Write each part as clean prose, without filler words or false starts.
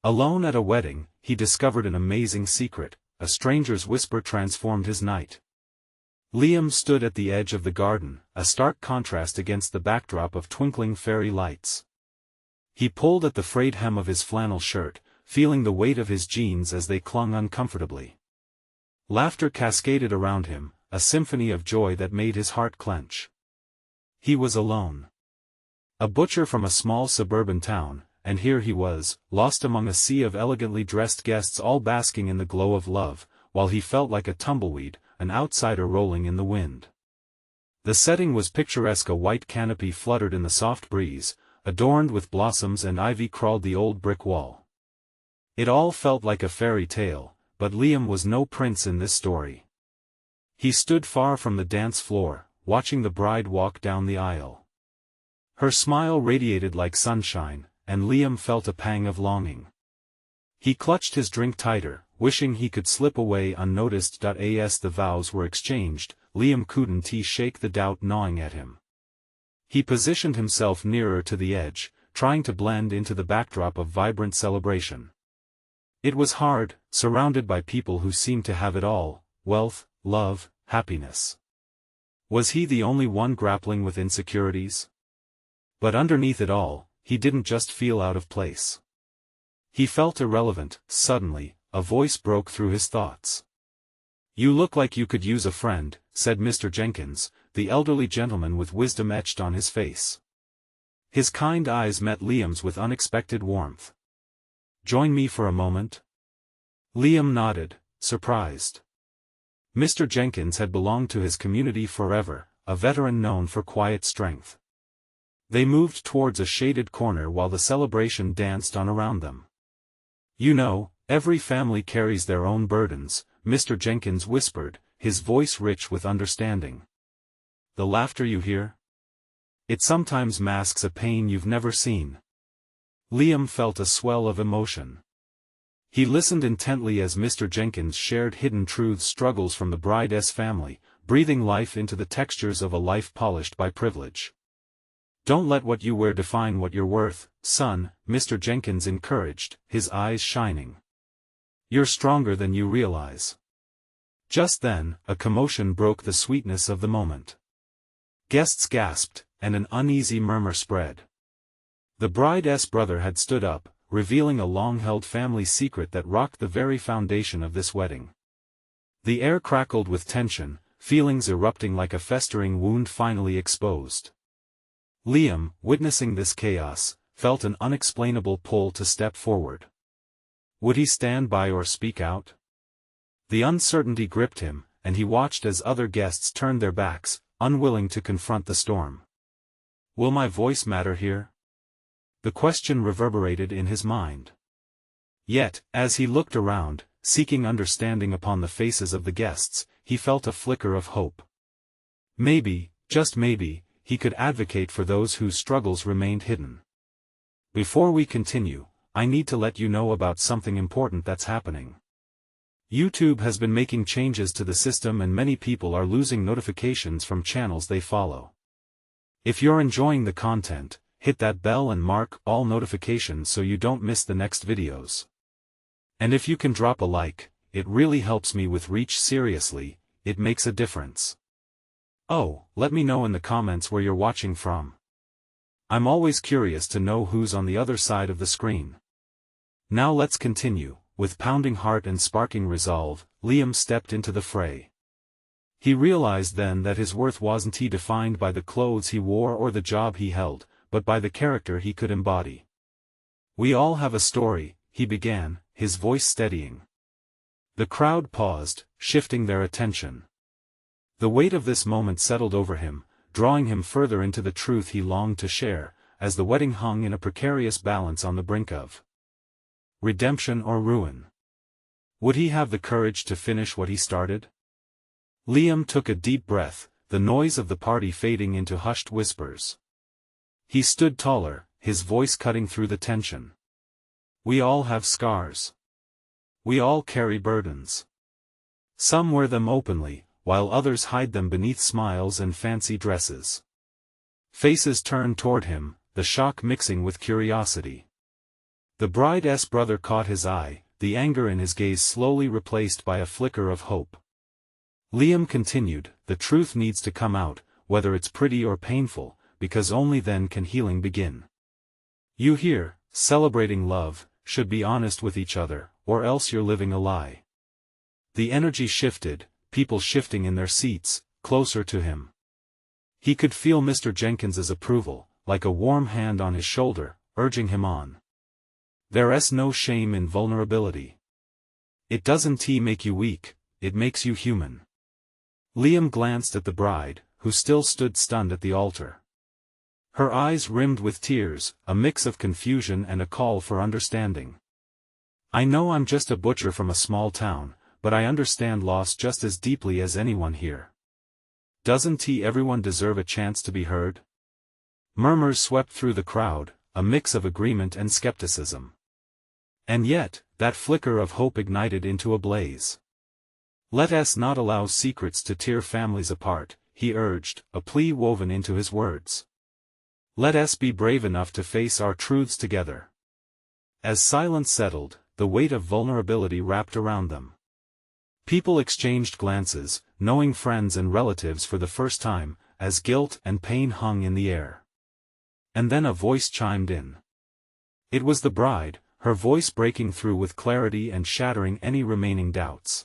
Alone at a wedding, he discovered an amazing secret: a stranger's whisper transformed his night. Liam stood at the edge of the garden, a stark contrast against the backdrop of twinkling fairy lights. He pulled at the frayed hem of his flannel shirt, feeling the weight of his jeans as they clung uncomfortably. Laughter cascaded around him, a symphony of joy that made his heart clench. He was alone. A butcher from a small suburban town, and here he was, lost among a sea of elegantly dressed guests all basking in the glow of love, while he felt like a tumbleweed, an outsider rolling in the wind. The setting was picturesque. A white canopy fluttered in the soft breeze, adorned with blossoms, and ivy crawled the old brick wall. It all felt like a fairy tale, but Liam was no prince in this story. He stood far from the dance floor, watching the bride walk down the aisle. Her smile radiated like sunshine, and Liam felt a pang of longing. He clutched his drink tighter, wishing he could slip away unnoticed. As the vows were exchanged, Liam couldn't shake the doubt gnawing at him. He positioned himself nearer to the edge, trying to blend into the backdrop of vibrant celebration. It was hard, surrounded by people who seemed to have it all: wealth, love, happiness. Was he the only one grappling with insecurities? But underneath it all, he didn't just feel out of place. He felt irrelevant. Suddenly, a voice broke through his thoughts. "You look like you could use a friend," said Mr. Jenkins, the elderly gentleman with wisdom etched on his face. His kind eyes met Liam's with unexpected warmth. "Join me for a moment?" Liam nodded, surprised. Mr. Jenkins had belonged to his community forever, a veteran known for quiet strength. They moved towards a shaded corner while the celebration danced on around them. "You know, every family carries their own burdens," Mr. Jenkins whispered, his voice rich with understanding. "The laughter you hear? It sometimes masks a pain you've never seen." Liam felt a swell of emotion. He listened intently as Mr. Jenkins shared hidden truths, struggles from the bride's family, breathing life into the textures of a life polished by privilege. "Don't let what you wear define what you're worth, son," Mr. Jenkins encouraged, his eyes shining. "You're stronger than you realize." Just then, a commotion broke the sweetness of the moment. Guests gasped, and an uneasy murmur spread. The bride's brother had stood up, revealing a long-held family secret that rocked the very foundation of this wedding. The air crackled with tension, feelings erupting like a festering wound finally exposed. Liam, witnessing this chaos, felt an unexplainable pull to step forward. Would he stand by or speak out? The uncertainty gripped him, and he watched as other guests turned their backs, unwilling to confront the storm. "Will my voice matter here?" The question reverberated in his mind. Yet, as he looked around, seeking understanding upon the faces of the guests, he felt a flicker of hope. Maybe, just maybe, he could advocate for those whose struggles remained hidden. Before we continue, I need to let you know about something important that's happening. YouTube has been making changes to the system, and many people are losing notifications from channels they follow. If you're enjoying the content, hit that bell and mark all notifications so you don't miss the next videos. And if you can drop a like, it really helps me with reach. Seriously, it makes a difference. Oh, let me know in the comments where you're watching from. I'm always curious to know who's on the other side of the screen. Now let's continue. With pounding heart and sparking resolve, Liam stepped into the fray. He realized then that his worth wasn't defined by the clothes he wore or the job he held, but by the character he could embody. "We all have a story," he began, his voice steadying. The crowd paused, shifting their attention. The weight of this moment settled over him, drawing him further into the truth he longed to share, as the wedding hung in a precarious balance on the brink of redemption or ruin. Would he have the courage to finish what he started? Liam took a deep breath, the noise of the party fading into hushed whispers. He stood taller, his voice cutting through the tension. "We all have scars. We all carry burdens. Some wear them openly, while others hide them beneath smiles and fancy dresses." Faces turned toward him, the shock mixing with curiosity. The bride's brother caught his eye, the anger in his gaze slowly replaced by a flicker of hope. Liam continued, the truth needs to come out, whether it's pretty or painful, because only then can healing begin. You here, celebrating love, should be honest with each other, or else you're living a lie. The energy shifted, people shifting in their seats, closer to him. He could feel Mr. Jenkins's approval, like a warm hand on his shoulder, urging him on. There's no shame in vulnerability. It doesn't make you weak, it makes you human. Liam glanced at the bride, who still stood stunned at the altar. Her eyes rimmed with tears, a mix of confusion and a call for understanding. I know I'm just a butcher from a small town, but I understand loss just as deeply as anyone here. Doesn't everyone deserve a chance to be heard? Murmurs swept through the crowd, a mix of agreement and skepticism. And yet, that flicker of hope ignited into a blaze. Let us not allow secrets to tear families apart, he urged, a plea woven into his words. Let us be brave enough to face our truths together. As silence settled, the weight of vulnerability wrapped around them. People exchanged glances, knowing friends and relatives for the first time, as guilt and pain hung in the air. And then a voice chimed in. It was the bride, her voice breaking through with clarity and shattering any remaining doubts.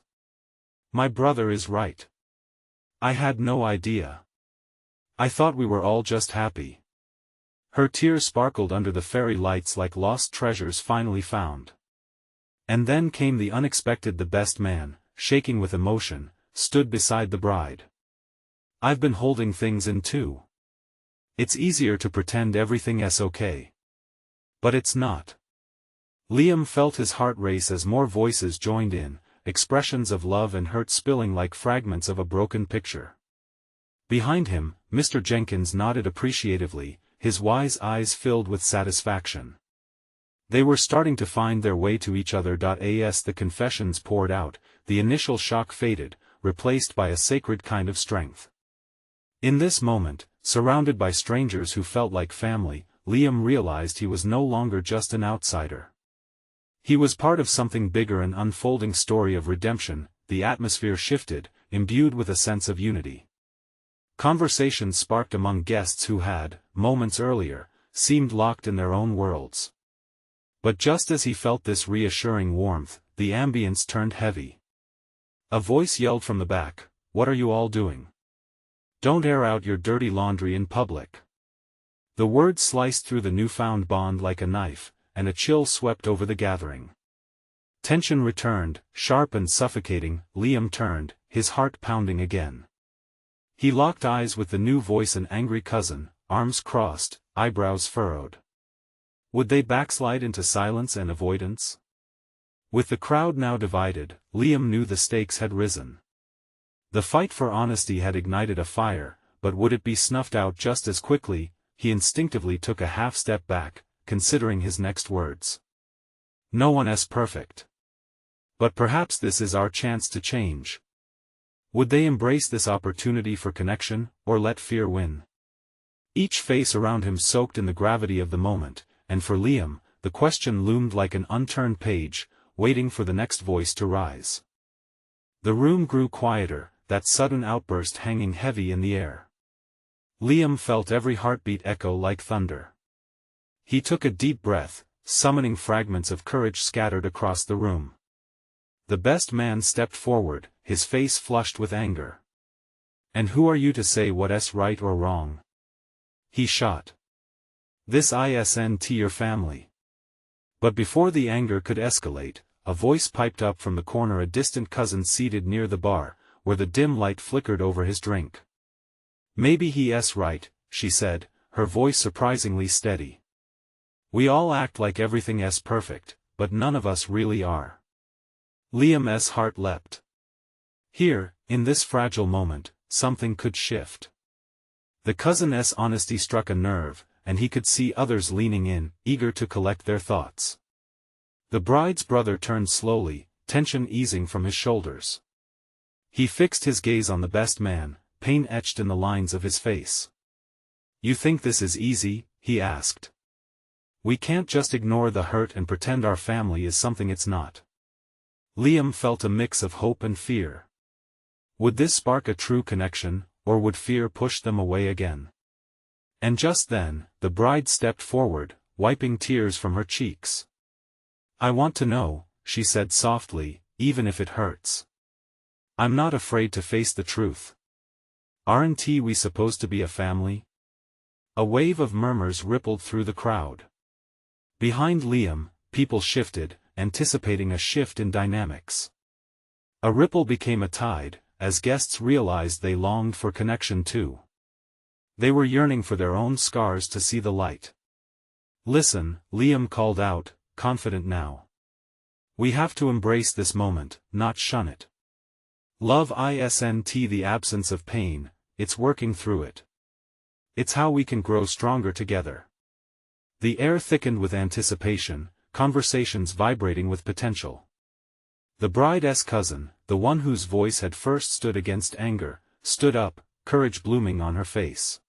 My brother is right. I had no idea. I thought we were all just happy. Her tears sparkled under the fairy lights like lost treasures finally found. And then came the unexpected. The best man, shaking with emotion, stood beside the bride. I've been holding things in too. It's easier to pretend everything's okay. But it's not. Liam felt his heart race as more voices joined in, expressions of love and hurt spilling like fragments of a broken picture. Behind him, Mr. Jenkins nodded appreciatively, his wise eyes filled with satisfaction. They were starting to find their way to each other. As the confessions poured out, the initial shock faded, replaced by a sacred kind of strength. In this moment, surrounded by strangers who felt like family, Liam realized he was no longer just an outsider. He was part of something bigger, an unfolding story of redemption. The atmosphere shifted, imbued with a sense of unity. Conversations sparked among guests who had, moments earlier, seemed locked in their own worlds. But just as he felt this reassuring warmth, the ambience turned heavy. A voice yelled from the back, "What are you all doing? Don't air out your dirty laundry in public." The words sliced through the newfound bond like a knife, and a chill swept over the gathering. Tension returned, sharp and suffocating. Liam turned, his heart pounding again. He locked eyes with the new voice, an angry cousin, arms crossed, eyebrows furrowed. Would they backslide into silence and avoidance? With the crowd now divided, Liam knew the stakes had risen. The fight for honesty had ignited a fire, but would it be snuffed out just as quickly? He instinctively took a half-step back, considering his next words. No one's perfect. But perhaps this is our chance to change. Would they embrace this opportunity for connection, or let fear win? Each face around him soaked in the gravity of the moment, and for Liam, the question loomed like an unturned page, waiting for the next voice to rise. The room grew quieter, that sudden outburst hanging heavy in the air. Liam felt every heartbeat echo like thunder. He took a deep breath, summoning fragments of courage scattered across the room. The best man stepped forward, his face flushed with anger. And who are you to say what's right or wrong? He shot. This isn't your family. But before the anger could escalate, a voice piped up from the corner, a distant cousin seated near the bar, where the dim light flickered over his drink. Maybe he's right, she said, her voice surprisingly steady. We all act like everything's perfect, but none of us really are. Liam's heart leapt. Here, in this fragile moment, something could shift. The cousin's honesty struck a nerve, and he could see others leaning in, eager to collect their thoughts. The bride's brother turned slowly, tension easing from his shoulders. He fixed his gaze on the best man, pain etched in the lines of his face. You think this is easy? He asked. We can't just ignore the hurt and pretend our family is something it's not. Liam felt a mix of hope and fear. Would this spark a true connection, or would fear push them away again? And just then, the bride stepped forward, wiping tears from her cheeks. "I want to know," she said softly, "even if it hurts. I'm not afraid to face the truth. Aren't we supposed to be a family?" A wave of murmurs rippled through the crowd. Behind Liam, people shifted, anticipating a shift in dynamics. A ripple became a tide, as guests realized they longed for connection too. They were yearning for their own scars to see the light. "Listen," Liam called out, confident now. "We have to embrace this moment, not shun it. Love isn't the absence of pain, it's working through it. It's how we can grow stronger together." The air thickened with anticipation, conversations vibrating with potential. The bride's cousin, the one whose voice had first stood against anger, stood up, courage blooming on her face.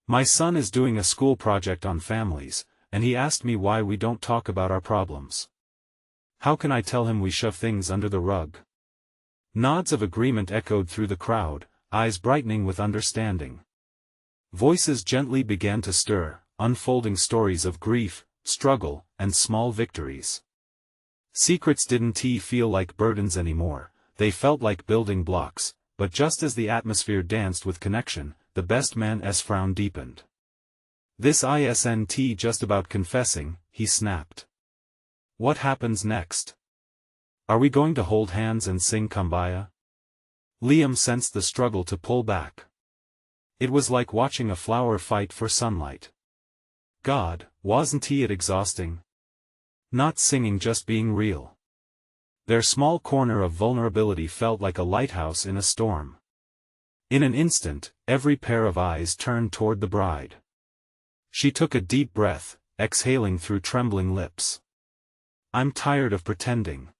"My son is doing a school project on families, and he asked me why we don't talk about our problems. How can I tell him we shove things under the rug?" Nods of agreement echoed through the crowd, eyes brightening with understanding. Voices gently began to stir, unfolding stories of grief, struggle, and small victories. Secrets didn't feel like burdens anymore, they felt like building blocks, but just as the atmosphere danced with connection, the best man's frown deepened. "This isn't just about confessing," he snapped. "What happens next? Are we going to hold hands and sing Kumbaya?" Liam sensed the struggle to pull back. It was like watching a flower fight for sunlight. God, wasn't it exhausting? Not singing, just being real. Their small corner of vulnerability felt like a lighthouse in a storm. In an instant, every pair of eyes turned toward the bride. She took a deep breath, exhaling through trembling lips. "I'm tired of pretending.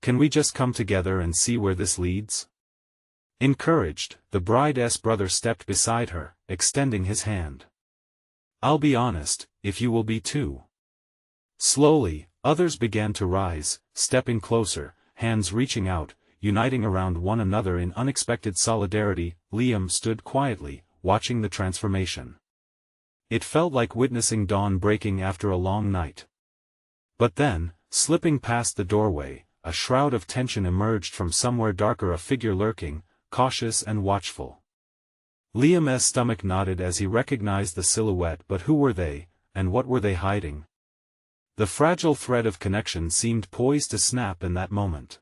Can we just come together and see where this leads?" Encouraged, the bride's brother stepped beside her, extending his hand. "I'll be honest, if you will be too." Slowly, others began to rise, stepping closer, hands reaching out, uniting around one another in unexpected solidarity. Liam stood quietly, watching the transformation. It felt like witnessing dawn breaking after a long night. But then, slipping past the doorway, a shroud of tension emerged from somewhere darker, a figure lurking, cautious and watchful. Liam's stomach knotted as he recognized the silhouette, but who were they, and what were they hiding? The fragile thread of connection seemed poised to snap in that moment.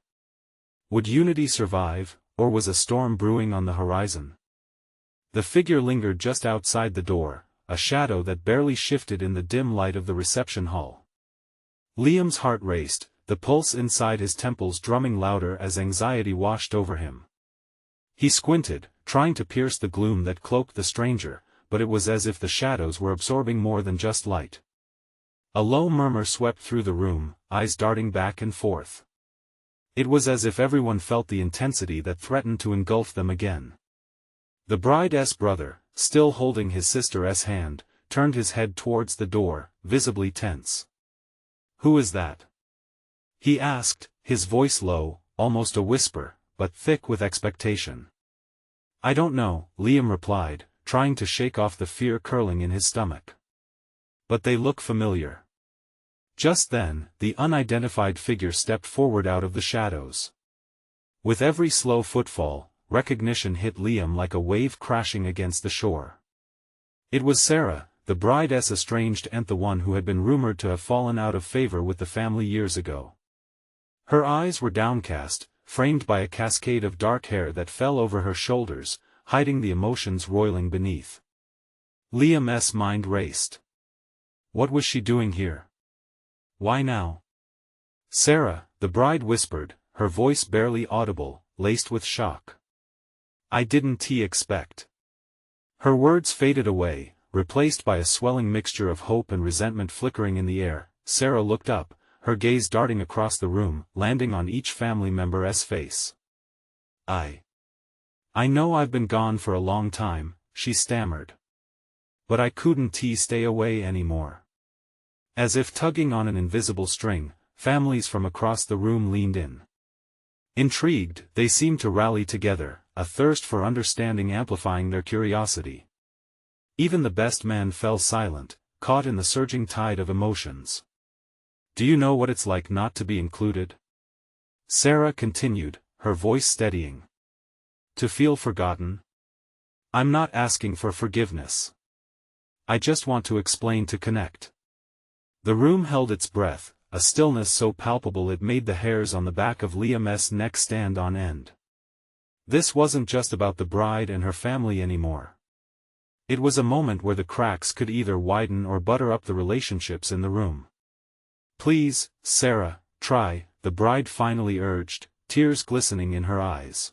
Would unity survive, or was a storm brewing on the horizon? The figure lingered just outside the door, a shadow that barely shifted in the dim light of the reception hall. Liam's heart raced, the pulse inside his temples drumming louder as anxiety washed over him. He squinted, trying to pierce the gloom that cloaked the stranger, but it was as if the shadows were absorbing more than just light. A low murmur swept through the room, eyes darting back and forth. It was as if everyone felt the intensity that threatened to engulf them again. The bride's brother, still holding his sister's hand, turned his head towards the door, visibly tense. "Who is that?" he asked, his voice low, almost a whisper, but thick with expectation. "I don't know," Liam replied, trying to shake off the fear curling in his stomach. "But they look familiar." Just then, the unidentified figure stepped forward out of the shadows. With every slow footfall, recognition hit Liam like a wave crashing against the shore. It was Sarah, the bride's estranged aunt, the one who had been rumored to have fallen out of favor with the family years ago. Her eyes were downcast, framed by a cascade of dark hair that fell over her shoulders, hiding the emotions roiling beneath. Liam's mind raced. What was she doing here? Why now? "Sarah," the bride whispered, her voice barely audible, laced with shock. "I didn't expect." Her words faded away, replaced by a swelling mixture of hope and resentment flickering in the air. Sarah looked up, her gaze darting across the room, landing on each family member's face. I know I've been gone for a long time," she stammered. "But I couldn't stay away anymore. As if tugging on an invisible string, families from across the room leaned in. Intrigued, they seemed to rally together, a thirst for understanding amplifying their curiosity. Even the best man fell silent, caught in the surging tide of emotions. "Do you know what it's like not to be included?" Sarah continued, her voice steadying. "To feel forgotten? I'm not asking for forgiveness. I just want to explain to connect." The room held its breath, a stillness so palpable it made the hairs on the back of Liam's neck stand on end. This wasn't just about the bride and her family anymore. It was a moment where the cracks could either widen or butter up the relationships in the room. "Please, Sarah, try," the bride finally urged, tears glistening in her eyes.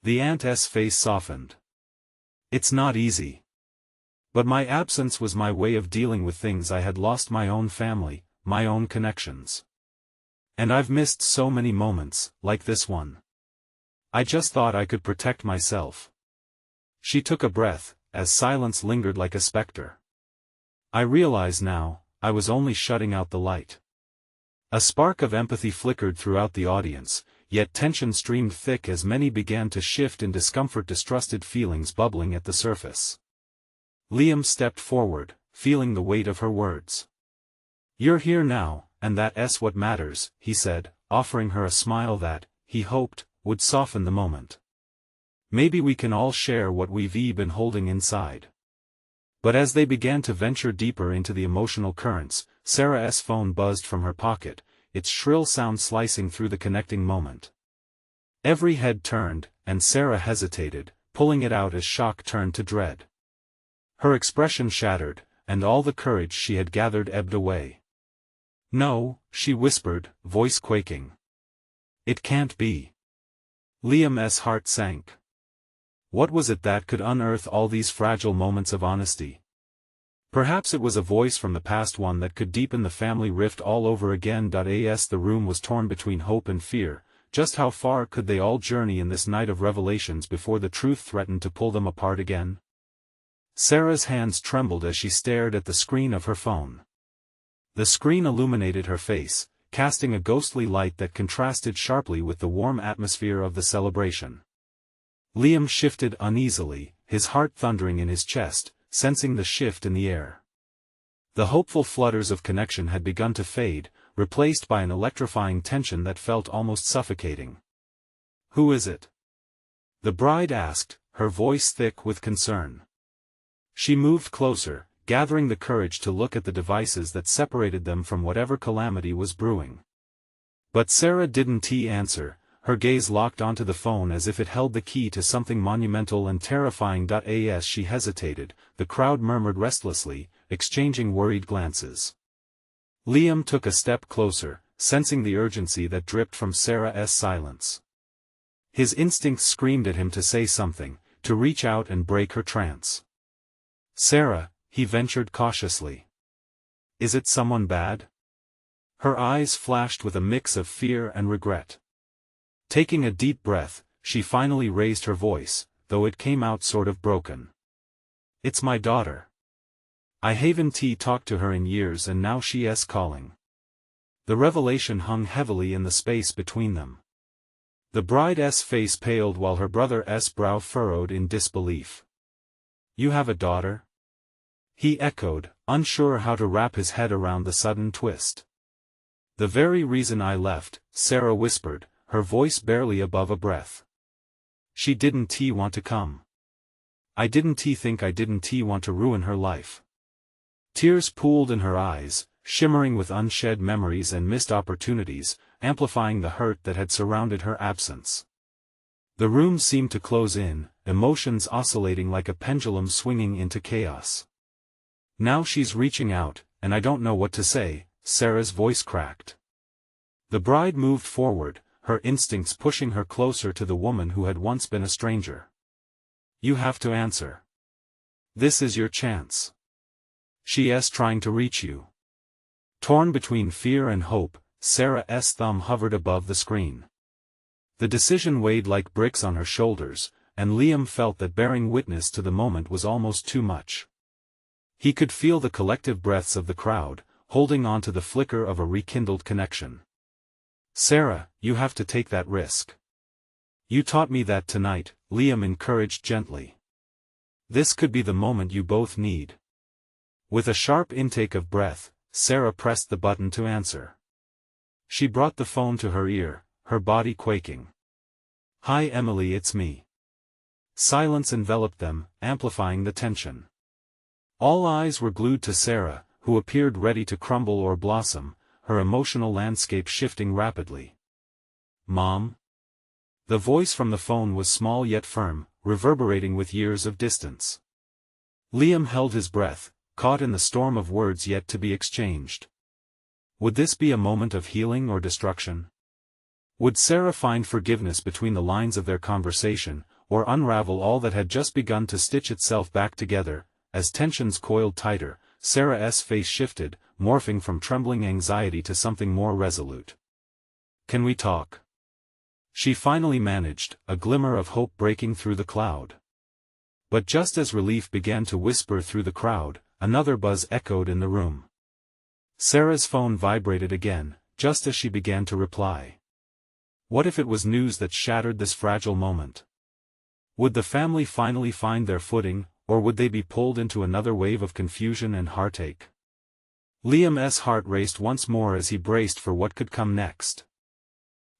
The aunt's face softened. "It's not easy. But my absence was my way of dealing with things I had lost: my own family, my own connections. And I've missed so many moments, like this one. I just thought I could protect myself." She took a breath, as silence lingered like a specter. "I realize now, I was only shutting out the light." A spark of empathy flickered throughout the audience, yet tension streamed thick as many began to shift in discomfort, distrusted feelings bubbling at the surface. Liam stepped forward, feeling the weight of her words. "You're here now, and that's what matters," he said, offering her a smile that, he hoped, would soften the moment. "Maybe we can all share what we've been holding inside." But as they began to venture deeper into the emotional currents, Sarah's phone buzzed from her pocket, its shrill sound slicing through the connecting moment. Every head turned, and Sarah hesitated, pulling it out as shock turned to dread. Her expression shattered, and all the courage she had gathered ebbed away. "No," she whispered, voice quaking. "It can't be." Liam's heart sank. What was it that could unearth all these fragile moments of honesty? Perhaps it was a voice from the past, one that could deepen the family rift all over again. As the room was torn between hope and fear, just how far could they all journey in this night of revelations before the truth threatened to pull them apart again? Sarah's hands trembled as she stared at the screen of her phone. The screen illuminated her face, casting a ghostly light that contrasted sharply with the warm atmosphere of the celebration. Liam shifted uneasily, his heart thundering in his chest, sensing the shift in the air. The hopeful flutters of connection had begun to fade, replaced by an electrifying tension that felt almost suffocating. "Who is it?" the bride asked, her voice thick with concern. She moved closer, gathering the courage to look at the devices that separated them from whatever calamity was brewing. But Sarah didn't answer, her gaze locked onto the phone as if it held the key to something monumental and terrifying. As she hesitated, the crowd murmured restlessly, exchanging worried glances. Liam took a step closer, sensing the urgency that dripped from Sarah's silence. His instincts screamed at him to say something, to reach out and break her trance. "Sarah," he ventured cautiously. "Is it someone bad?" Her eyes flashed with a mix of fear and regret. Taking a deep breath, she finally raised her voice, though it came out sort of broken. "It's my daughter. I haven't talked to her in years and now she's calling." The revelation hung heavily in the space between them. The bride's face paled while her brother's brow furrowed in disbelief. "You have a daughter?" he echoed, unsure how to wrap his head around the sudden twist. "The very reason I left," Sarah whispered, her voice barely above a breath. "She didn't want to come. I didn't think I didn't want to ruin her life." Tears pooled in her eyes, shimmering with unshed memories and missed opportunities, amplifying the hurt that had surrounded her absence. The room seemed to close in, emotions oscillating like a pendulum swinging into chaos. "Now she's reaching out, and I don't know what to say," Sarah's voice cracked. The bride moved forward, her instincts pushing her closer to the woman who had once been a stranger. "You have to answer. This is your chance. She's trying to reach you." Torn between fear and hope, Sarah's thumb hovered above the screen. The decision weighed like bricks on her shoulders, and Liam felt that bearing witness to the moment was almost too much. He could feel the collective breaths of the crowd, holding on to the flicker of a rekindled connection. "Sarah, you have to take that risk. You taught me that tonight," Liam encouraged gently. "This could be the moment you both need." With a sharp intake of breath, Sarah pressed the button to answer. She brought the phone to her ear, her body quaking. "Hi Emily, it's me." Silence enveloped them, amplifying the tension. All eyes were glued to Sarah, who appeared ready to crumble or blossom, her emotional landscape shifting rapidly. "Mom?" The voice from the phone was small yet firm, reverberating with years of distance. Liam held his breath, caught in the storm of words yet to be exchanged. Would this be a moment of healing or destruction? Would Sarah find forgiveness between the lines of their conversation, or unravel all that had just begun to stitch itself back together? As tensions coiled tighter, Sarah's face shifted, morphing from trembling anxiety to something more resolute. "Can we talk?" She finally managed, a glimmer of hope breaking through the cloud. But just as relief began to whisper through the crowd, another buzz echoed in the room. Sarah's phone vibrated again, just as she began to reply. What if it was news that shattered this fragile moment? Would the family finally find their footing, or would they be pulled into another wave of confusion and heartache? Liam's heart raced once more as he braced for what could come next.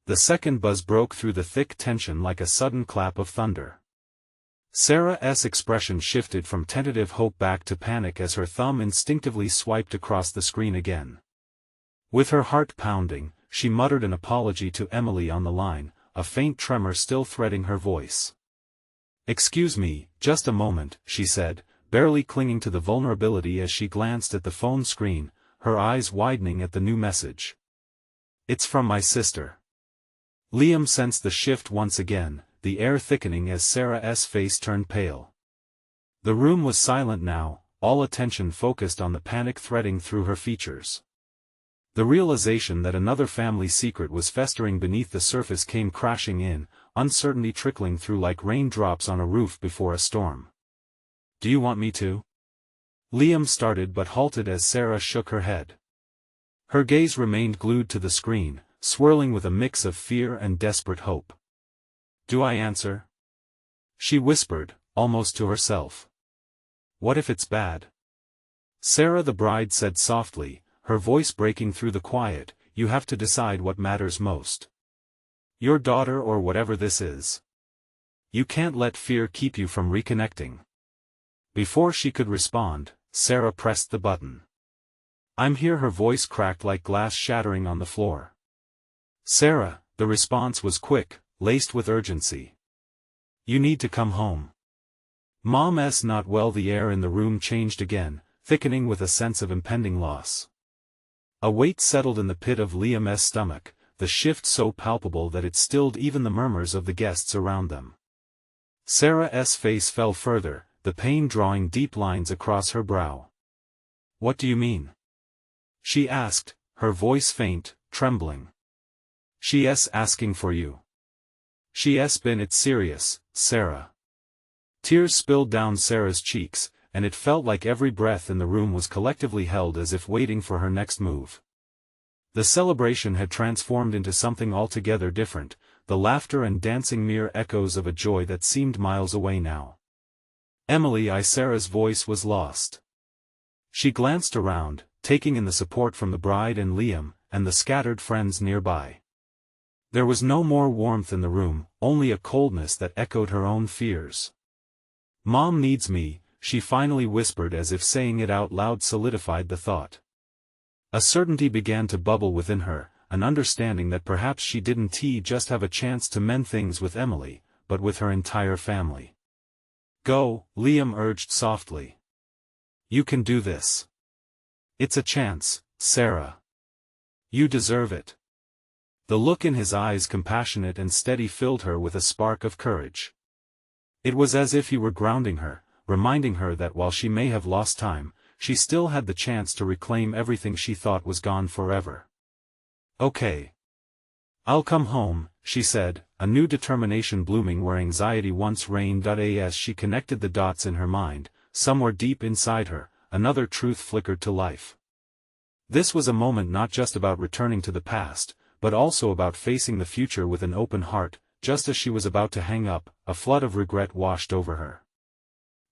The second buzz broke through the thick tension like a sudden clap of thunder. Sarah's expression shifted from tentative hope back to panic as her thumb instinctively swiped across the screen again. With her heart pounding, she muttered an apology to Emily on the line, a faint tremor still threading her voice. "Excuse me, just a moment," she said, barely clinging to the vulnerability as she glanced at the phone screen, her eyes widening at the new message. "It's from my sister." Liam sensed the shift once again, the air thickening as Sarah's face turned pale. The room was silent now, all attention focused on the panic threading through her features. The realization that another family secret was festering beneath the surface came crashing in, uncertainty trickling through like raindrops on a roof before a storm. "Do you want me to?" Liam started but halted as Sarah shook her head. Her gaze remained glued to the screen, swirling with a mix of fear and desperate hope. "Do I answer?" she whispered, almost to herself. "What if it's bad?" Sarah the bride said softly, her voice breaking through the quiet, "You have to decide what matters most. Your daughter or whatever this is. You can't let fear keep you from reconnecting." Before she could respond, Sarah pressed the button. "I'm here," her voice cracked like glass shattering on the floor. "Sarah," the response was quick, laced with urgency. "You need to come home. Mom's not well." The air in the room changed again, thickening with a sense of impending loss. A weight settled in the pit of Liam's stomach, the shift so palpable that it stilled even the murmurs of the guests around them. Sarah's face fell further, the pain drawing deep lines across her brow. "What do you mean?" she asked, her voice faint, trembling. "She's asking for you." "She's been it's serious, Sarah." Tears spilled down Sarah's cheeks, and it felt like every breath in the room was collectively held as if waiting for her next move. The celebration had transformed into something altogether different, the laughter and dancing mere echoes of a joy that seemed miles away now. "Emily," Sarah's voice was lost. She glanced around, taking in the support from the bride and Liam, and the scattered friends nearby. There was no more warmth in the room, only a coldness that echoed her own fears. "Mom needs me," she finally whispered, as if saying it out loud solidified the thought. A certainty began to bubble within her, an understanding that perhaps she didn't just have a chance to mend things with Emily, but with her entire family. "Go," Liam urged softly. "You can do this. It's a chance, Sarah. You deserve it." The look in his eyes, compassionate and steady, filled her with a spark of courage. It was as if he were grounding her, reminding her that while she may have lost time, she still had the chance to reclaim everything she thought was gone forever. "Okay. I'll come home," she said, a new determination blooming where anxiety once reigned. As she connected the dots in her mind, somewhere deep inside her, another truth flickered to life. This was a moment not just about returning to the past, but also about facing the future with an open heart. Just as she was about to hang up, a flood of regret washed over her.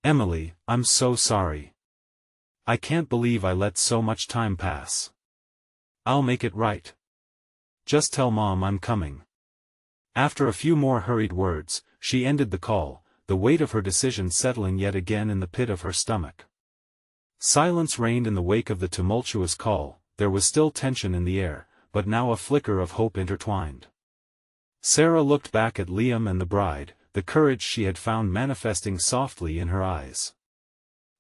"Emily, I'm so sorry. I can't believe I let so much time pass. I'll make it right. Just tell Mom I'm coming." After a few more hurried words, she ended the call, the weight of her decision settling yet again in the pit of her stomach. Silence reigned in the wake of the tumultuous call. There was still tension in the air, but now a flicker of hope intertwined. Sarah looked back at Liam and the bride, the courage she had found manifesting softly in her eyes.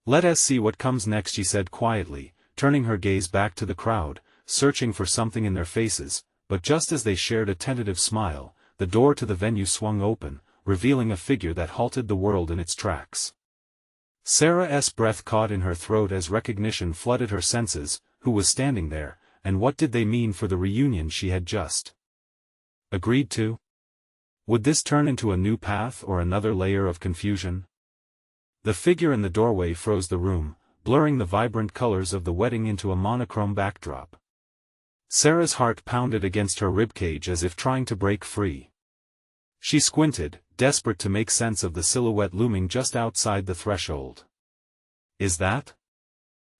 "Let us see what comes next," she said quietly, turning her gaze back to the crowd, searching for something in their faces, but just as they shared a tentative smile, the door to the venue swung open, revealing a figure that halted the world in its tracks. Sarah's breath caught in her throat as recognition flooded her senses. Who was standing there, and what did they mean for the reunion she had just agreed to? Would this turn into a new path or another layer of confusion? The figure in the doorway froze the room, blurring the vibrant colors of the wedding into a monochrome backdrop. Sarah's heart pounded against her ribcage as if trying to break free. She squinted, desperate to make sense of the silhouette looming just outside the threshold. "Is that?"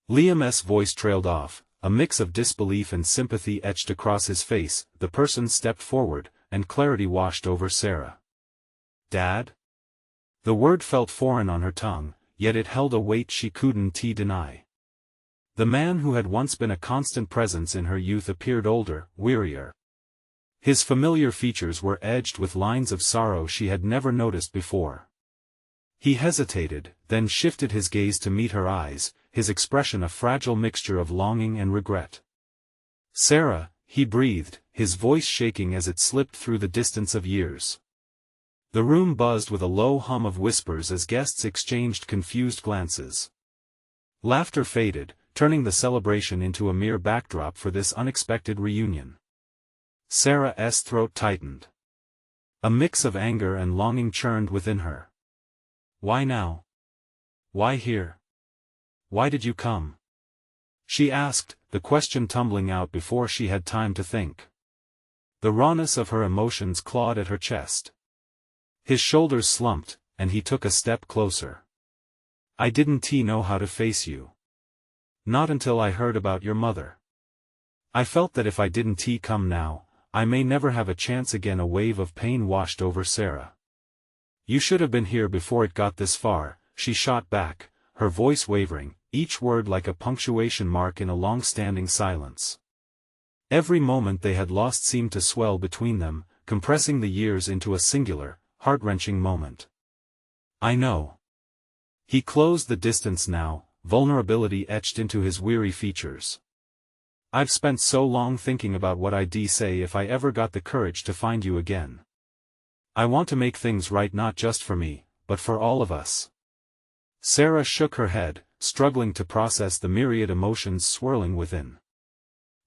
Liam's voice trailed off, a mix of disbelief and sympathy etched across his face. The person stepped forward, and clarity washed over Sarah. "Dad?" The word felt foreign on her tongue, yet it held a weight she couldn't deny. The man who had once been a constant presence in her youth appeared older, wearier. His familiar features were edged with lines of sorrow she had never noticed before. He hesitated, then shifted his gaze to meet her eyes, his expression a fragile mixture of longing and regret. "Sarah," he breathed, his voice shaking as it slipped through the distance of years. The room buzzed with a low hum of whispers as guests exchanged confused glances. Laughter faded, turning the celebration into a mere backdrop for this unexpected reunion. Sarah's throat tightened. A mix of anger and longing churned within her. "Why now? Why here? Why did you come?" she asked, the question tumbling out before she had time to think. The rawness of her emotions clawed at her chest. His shoulders slumped, and he took a step closer. "I didn't know how to face you. Not until I heard about your mother. I felt that if I didn't come now, I may never have a chance again." A wave of pain washed over Sarah. "You should have been here before it got this far," she shot back, her voice wavering, each word like a punctuation mark in a long-standing silence. Every moment they had lost seemed to swell between them, compressing the years into a singular, heart-wrenching moment. "I know." He closed the distance now, vulnerability etched into his weary features. "I've spent so long thinking about what I'd say if I ever got the courage to find you again. I want to make things right not just for me, but for all of us." Sarah shook her head, struggling to process the myriad emotions swirling within.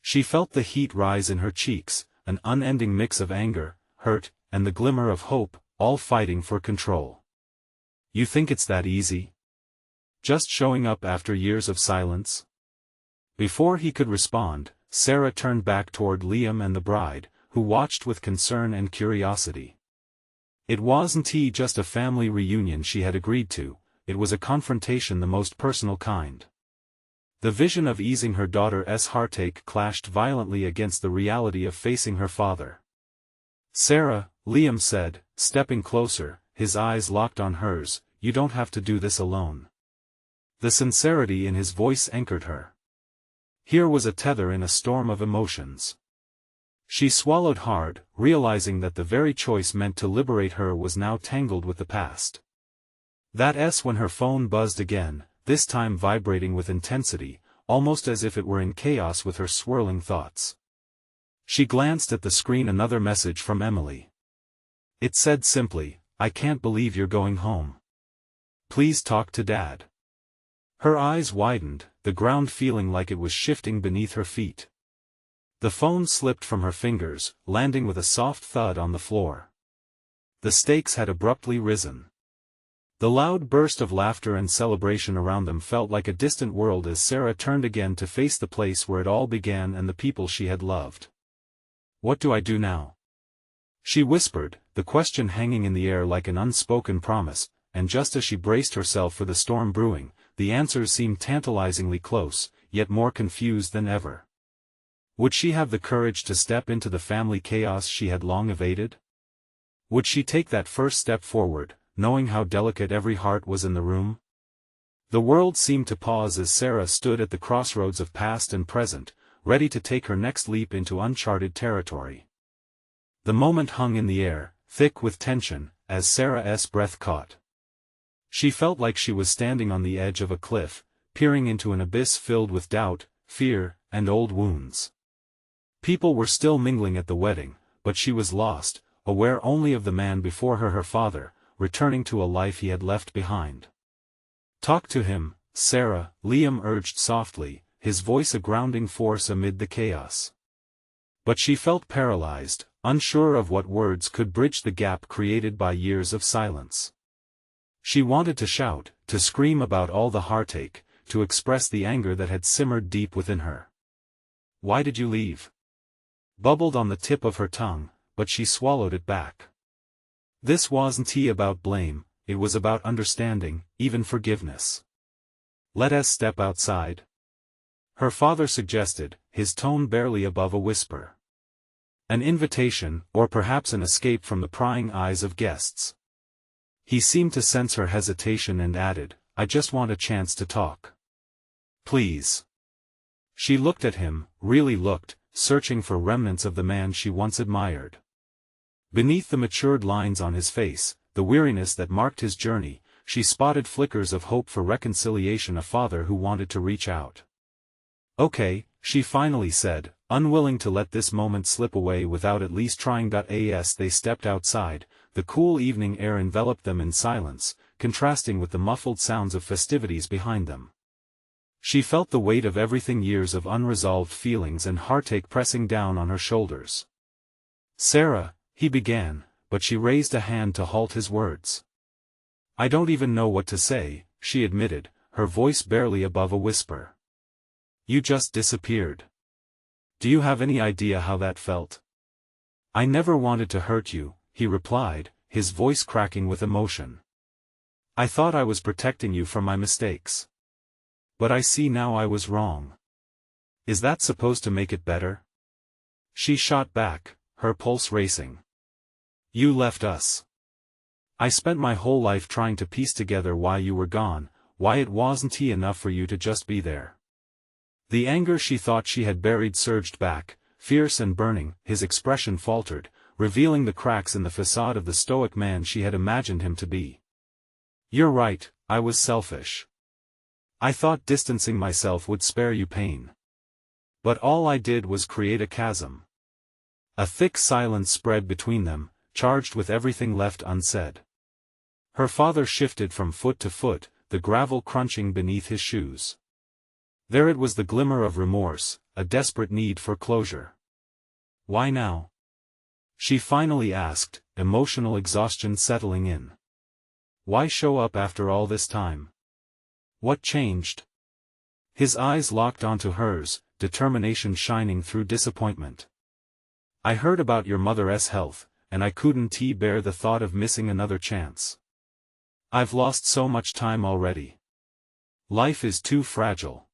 She felt the heat rise in her cheeks, an unending mix of anger, hurt, and the glimmer of hope, all fighting for control. "You think it's that easy? Just showing up after years of silence?" Before he could respond, Sarah turned back toward Liam and the bride, who watched with concern and curiosity. It wasn't just a family reunion she had agreed to, it was a confrontation the most personal kind. The vision of easing her daughter's heartache clashed violently against the reality of facing her father. "Sarah," Liam said, stepping closer, his eyes locked on hers, "you don't have to do this alone." The sincerity in his voice anchored her. Here was a tether in a storm of emotions. She swallowed hard, realizing that the very choice meant to liberate her was now tangled with the past. That's when her phone buzzed again, this time vibrating with intensity, almost as if it were in chaos with her swirling thoughts. She glanced at the screen. Another message from Emily. It said simply, "I can't believe you're going home. Please talk to Dad." Her eyes widened, the ground feeling like it was shifting beneath her feet. The phone slipped from her fingers, landing with a soft thud on the floor. The stakes had abruptly risen. The loud burst of laughter and celebration around them felt like a distant world as Sarah turned again to face the place where it all began and the people she had loved. "What do I do now?" she whispered, the question hanging in the air like an unspoken promise, and just as she braced herself for the storm brewing, the answers seemed tantalizingly close, yet more confused than ever. Would she have the courage to step into the family chaos she had long evaded? Would she take that first step forward, knowing how delicate every heart was in the room? The world seemed to pause as Sarah stood at the crossroads of past and present, ready to take her next leap into uncharted territory. The moment hung in the air, thick with tension, as Sarah's breath caught. She felt like she was standing on the edge of a cliff, peering into an abyss filled with doubt, fear, and old wounds. People were still mingling at the wedding, but she was lost, aware only of the man before her father, returning to a life he had left behind. "Talk to him, Sarah," Liam urged softly, his voice a grounding force amid the chaos. But she felt paralyzed, unsure of what words could bridge the gap created by years of silence. She wanted to shout, to scream about all the heartache, to express the anger that had simmered deep within her. "Why did you leave?" bubbled on the tip of her tongue, but she swallowed it back. This wasn't about blame, it was about understanding, even forgiveness. "Let us step outside," her father suggested, his tone barely above a whisper. An invitation, or perhaps an escape from the prying eyes of guests. He seemed to sense her hesitation and added, "I just want a chance to talk." "Please." She looked at him, really looked, searching for remnants of the man she once admired. Beneath the matured lines on his face, the weariness that marked his journey, she spotted flickers of hope for reconciliation, a father who wanted to reach out. "Okay," she finally said, unwilling to let this moment slip away without at least trying. As they stepped outside, the cool evening air enveloped them in silence, contrasting with the muffled sounds of festivities behind them. She felt the weight of everything, years of unresolved feelings and heartache pressing down on her shoulders. "Sarah," he began, but she raised a hand to halt his words. "I don't even know what to say," she admitted, her voice barely above a whisper. "You just disappeared. Do you have any idea how that felt?" "I never wanted to hurt you," he replied, his voice cracking with emotion. "I thought I was protecting you from my mistakes. But I see now I was wrong. Is that supposed to make it better?" She shot back, her pulse racing. "You left us. I spent my whole life trying to piece together why you were gone, why it wasn't enough for you to just be there." The anger she thought she had buried surged back, fierce and burning. His expression faltered, revealing the cracks in the facade of the stoic man she had imagined him to be. "You're right, I was selfish. I thought distancing myself would spare you pain. But all I did was create a chasm." A thick silence spread between them, charged with everything left unsaid. Her father shifted from foot to foot, the gravel crunching beneath his shoes. There it was, the glimmer of remorse, a desperate need for closure. "Why now?" she finally asked, emotional exhaustion settling in. "Why show up after all this time? What changed?" His eyes locked onto hers, determination shining through disappointment. "I heard about your mother's health, and I couldn't bear the thought of missing another chance. I've lost so much time already. Life is too fragile."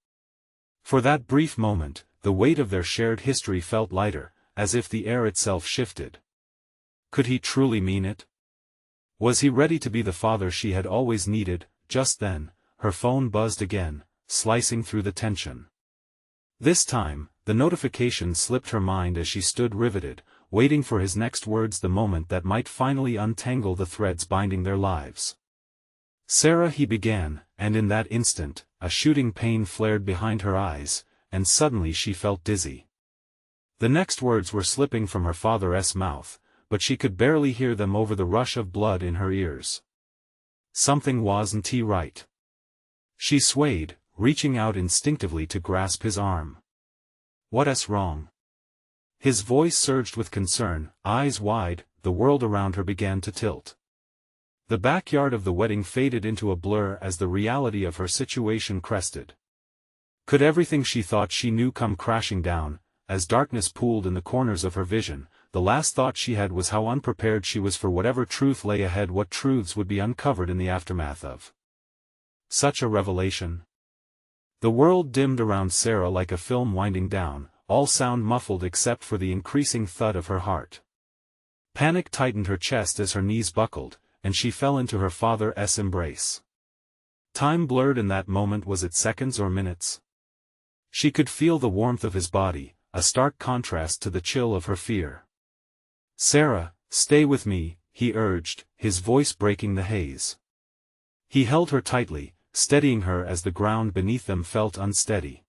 For that brief moment, the weight of their shared history felt lighter, as if the air itself shifted. Could he truly mean it? Was he ready to be the father she had always needed? Just then, her phone buzzed again, slicing through the tension. This time, the notification slipped her mind as she stood riveted, waiting for his next words, the moment that might finally untangle the threads binding their lives. "Sarah," he began, and in that instant, a shooting pain flared behind her eyes, and suddenly she felt dizzy. The next words were slipping from her father's mouth, but she could barely hear them over the rush of blood in her ears. Something wasn't right. She swayed, reaching out instinctively to grasp his arm. "What's wrong?" His voice surged with concern, eyes wide, the world around her began to tilt. The backyard of the wedding faded into a blur as the reality of her situation crested. Could everything she thought she knew come crashing down? As darkness pooled in the corners of her vision, the last thought she had was how unprepared she was for whatever truth lay ahead, what truths would be uncovered in the aftermath of such a revelation. The world dimmed around Sarah like a film winding down, all sound muffled except for the increasing thud of her heart. Panic tightened her chest as her knees buckled, and she fell into her father's embrace. Time blurred in that moment. Was it seconds or minutes? She could feel the warmth of his body, a stark contrast to the chill of her fear. "Sarah, stay with me," he urged, his voice breaking the haze. He held her tightly, steadying her as the ground beneath them felt unsteady.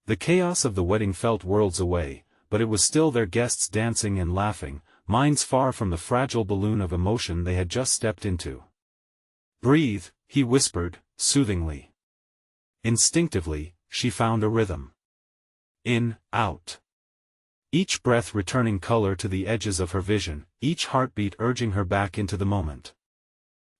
The chaos of the wedding felt worlds away, but it was still their guests dancing and laughing, minds far from the fragile balloon of emotion they had just stepped into. "Breathe," he whispered, soothingly. Instinctively, she found a rhythm. In, out. Each breath returning color to the edges of her vision, each heartbeat urging her back into the moment.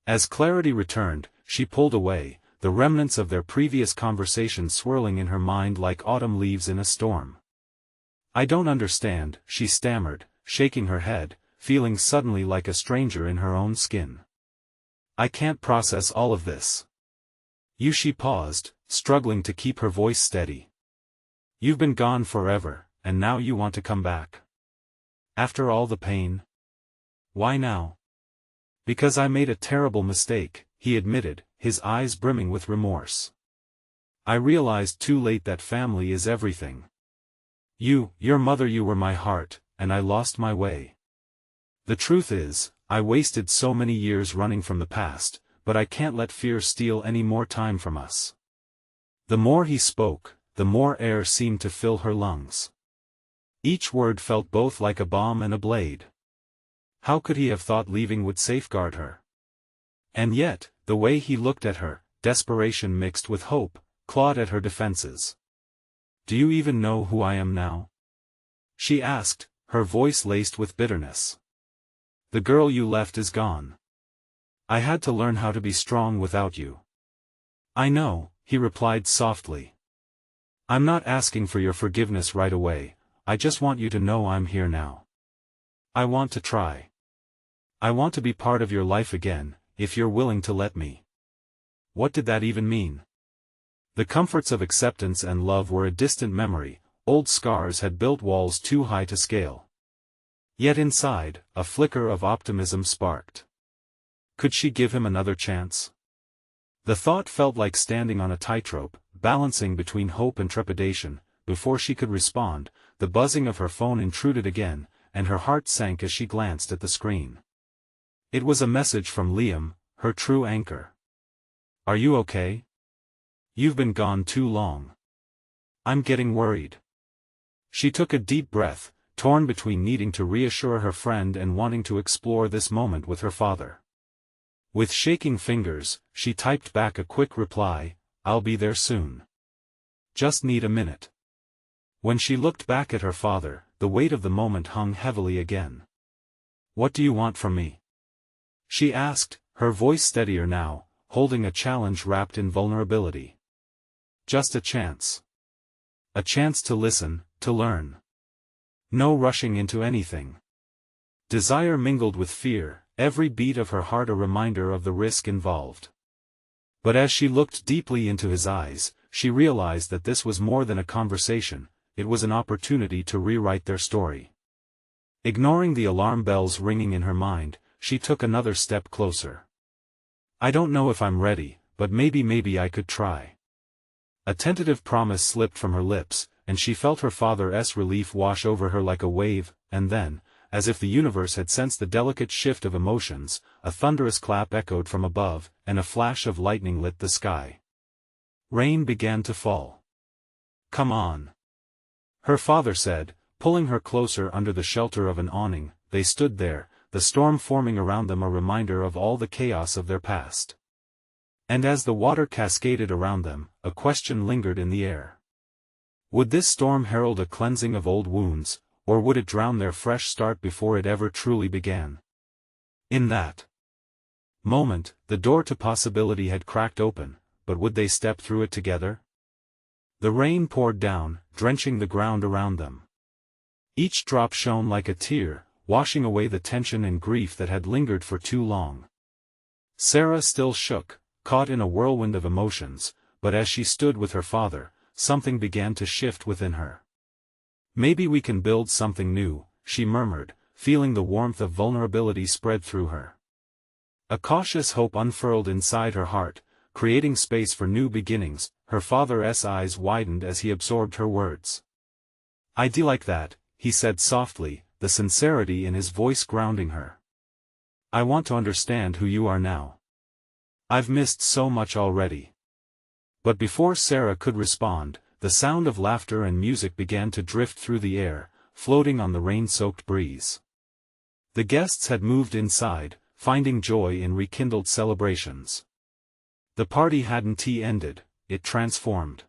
As clarity returned, she pulled away, the remnants of their previous conversation swirling in her mind like autumn leaves in a storm. "I don't understand," she stammered, shaking her head, feeling suddenly like a stranger in her own skin. "I can't process all of this." She paused, struggling to keep her voice steady. "You've been gone forever, and now you want to come back? After all the pain? Why now?" "Because I made a terrible mistake," he admitted, his eyes brimming with remorse. "I realized too late that family is everything. Your mother, you were my heart, and I lost my way. The truth is, I wasted so many years running from the past, but I can't let fear steal any more time from us." The more he spoke, the more air seemed to fill her lungs. Each word felt both like a bomb and a blade. How could he have thought leaving would safeguard her? And yet, the way he looked at her, desperation mixed with hope, clawed at her defenses. "Do you even know who I am now?" she asked, her voice laced with bitterness. "The girl you left is gone. I had to learn how to be strong without you." "I know," he replied softly. "I'm not asking for your forgiveness right away, I just want you to know I'm here now. I want to try. I want to be part of your life again, if you're willing to let me." What did that even mean? The comforts of acceptance and love were a distant memory, old scars had built walls too high to scale. Yet inside, a flicker of optimism sparked. Could she give him another chance? The thought felt like standing on a tightrope, balancing between hope and trepidation. Before she could respond, the buzzing of her phone intruded again, and her heart sank as she glanced at the screen. It was a message from Liam, her true anchor. "Are you okay? You've been gone too long. I'm getting worried." She took a deep breath, torn between needing to reassure her friend and wanting to explore this moment with her father. With shaking fingers, she typed back a quick reply, "I'll be there soon. Just need a minute." When she looked back at her father, the weight of the moment hung heavily again. "What do you want from me?" she asked, her voice steadier now, holding a challenge wrapped in vulnerability. "Just a chance. A chance to listen, to learn. No rushing into anything." Desire mingled with fear, every beat of her heart a reminder of the risk involved. But as she looked deeply into his eyes, she realized that this was more than a conversation, it was an opportunity to rewrite their story. Ignoring the alarm bells ringing in her mind, she took another step closer. "I don't know if I'm ready, but maybe I could try." A tentative promise slipped from her lips, and she felt her father's relief wash over her like a wave, and then, as if the universe had sensed the delicate shift of emotions, a thunderous clap echoed from above, and a flash of lightning lit the sky. Rain began to fall. "Come on," her father said, pulling her closer under the shelter of an awning. They stood there, the storm forming around them a reminder of all the chaos of their past. And as the water cascaded around them, a question lingered in the air. Would this storm herald a cleansing of old wounds, or would it drown their fresh start before it ever truly began? In that moment, the door to possibility had cracked open, but would they step through it together? The rain poured down, drenching the ground around them. Each drop shone like a tear, washing away the tension and grief that had lingered for too long. Sarah still shook, caught in a whirlwind of emotions, but as she stood with her father, something began to shift within her. "Maybe we can build something new," she murmured, feeling the warmth of vulnerability spread through her. A cautious hope unfurled inside her heart, creating space for new beginnings. Her father's eyes widened as he absorbed her words. "I do like that," he said softly, the sincerity in his voice grounding her. "I want to understand who you are now. I've missed so much already." But before Sarah could respond, the sound of laughter and music began to drift through the air, floating on the rain-soaked breeze. The guests had moved inside, finding joy in rekindled celebrations. The party hadn't ended, it transformed.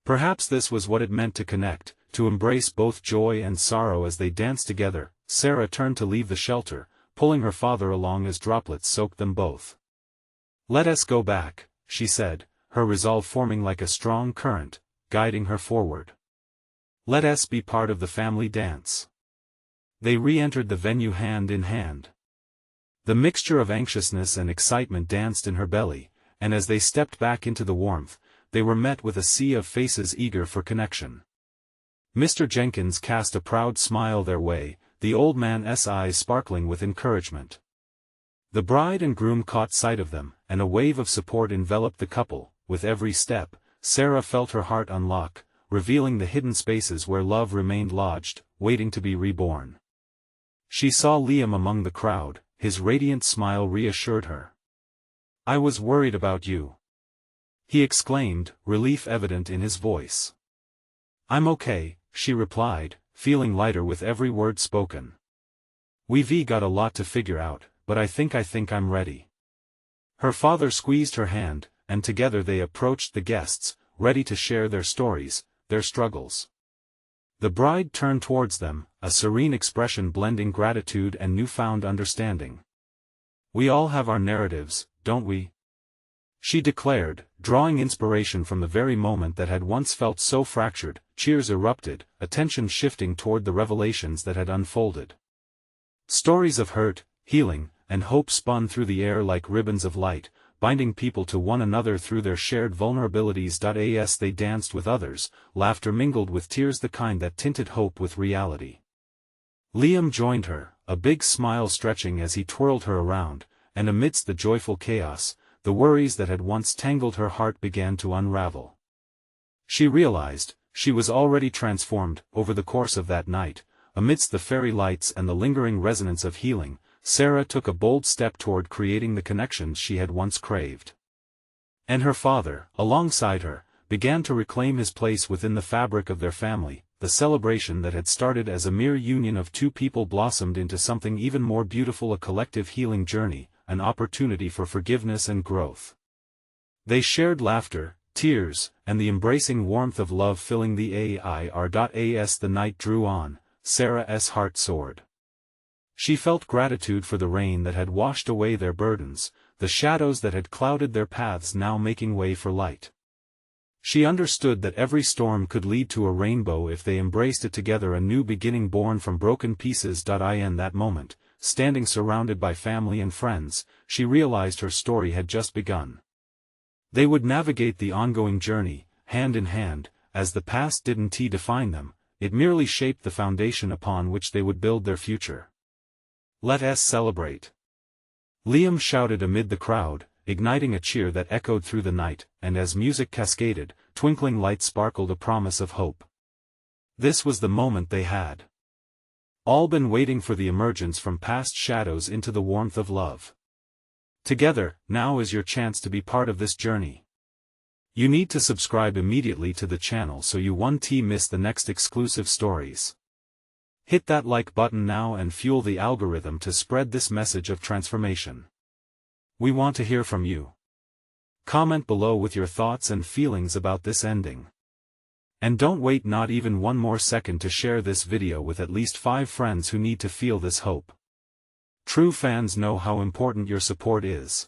Perhaps this was what it meant to connect, to embrace both joy and sorrow as they danced together. Sarah turned to leave the shelter, pulling her father along as droplets soaked them both. "Let us go back," she said, her resolve forming like a strong current, guiding her forward. "Let us be part of the family dance." They re-entered the venue hand in hand. The mixture of anxiousness and excitement danced in her belly, and as they stepped back into the warmth, they were met with a sea of faces eager for connection. Mr. Jenkins cast a proud smile their way, the old man's eyes sparkling with encouragement. The bride and groom caught sight of them, and a wave of support enveloped the couple. With every step, Sarah felt her heart unlock, revealing the hidden spaces where love remained lodged, waiting to be reborn. She saw Liam among the crowd, his radiant smile reassured her. "I was worried about you," he exclaimed, relief evident in his voice. "I'm okay," she replied, feeling lighter with every word spoken. "We've got a lot to figure out, but I think I'm ready." Her father squeezed her hand, and together they approached the guests, ready to share their stories, their struggles. The bride turned towards them, a serene expression blending gratitude and newfound understanding. "We all have our narratives, don't we?" she declared, drawing inspiration from the very moment that had once felt so fractured. Cheers erupted, attention shifting toward the revelations that had unfolded. Stories of hurt, healing, and hope spun through the air like ribbons of light, binding people to one another through their shared vulnerabilities. As they danced with others, laughter mingled with tears, the kind that tinted hope with reality. Liam joined her, a big smile stretching as he twirled her around, and amidst the joyful chaos, the worries that had once tangled her heart began to unravel. She realized, she was already transformed. Over the course of that night, amidst the fairy lights and the lingering resonance of healing, Sarah took a bold step toward creating the connections she had once craved. And her father, alongside her, began to reclaim his place within the fabric of their family. The celebration that had started as a mere union of two people blossomed into something even more beautiful, a collective healing journey, an opportunity for forgiveness and growth. They shared laughter, tears, and the embracing warmth of love filling the air. As the night drew on, Sarah's heart soared. She felt gratitude for the rain that had washed away their burdens, the shadows that had clouded their paths now making way for light. She understood that every storm could lead to a rainbow if they embraced it together, a new beginning born from broken pieces. In that moment, standing surrounded by family and friends, she realized her story had just begun. They would navigate the ongoing journey, hand in hand, as the past didn't define them, it merely shaped the foundation upon which they would build their future. "Let us celebrate," Liam shouted amid the crowd, igniting a cheer that echoed through the night, and as music cascaded, twinkling lights sparkled, a promise of hope. This was the moment they had all been waiting for, the emergence from past shadows into the warmth of love. Together, now is your chance to be part of this journey. You need to subscribe immediately to the channel so you won't miss the next exclusive stories. Hit that like button now and fuel the algorithm to spread this message of transformation. We want to hear from you. Comment below with your thoughts and feelings about this ending. And don't wait not even one more second to share this video with at least 5 friends who need to feel this hope. True fans know how important your support is.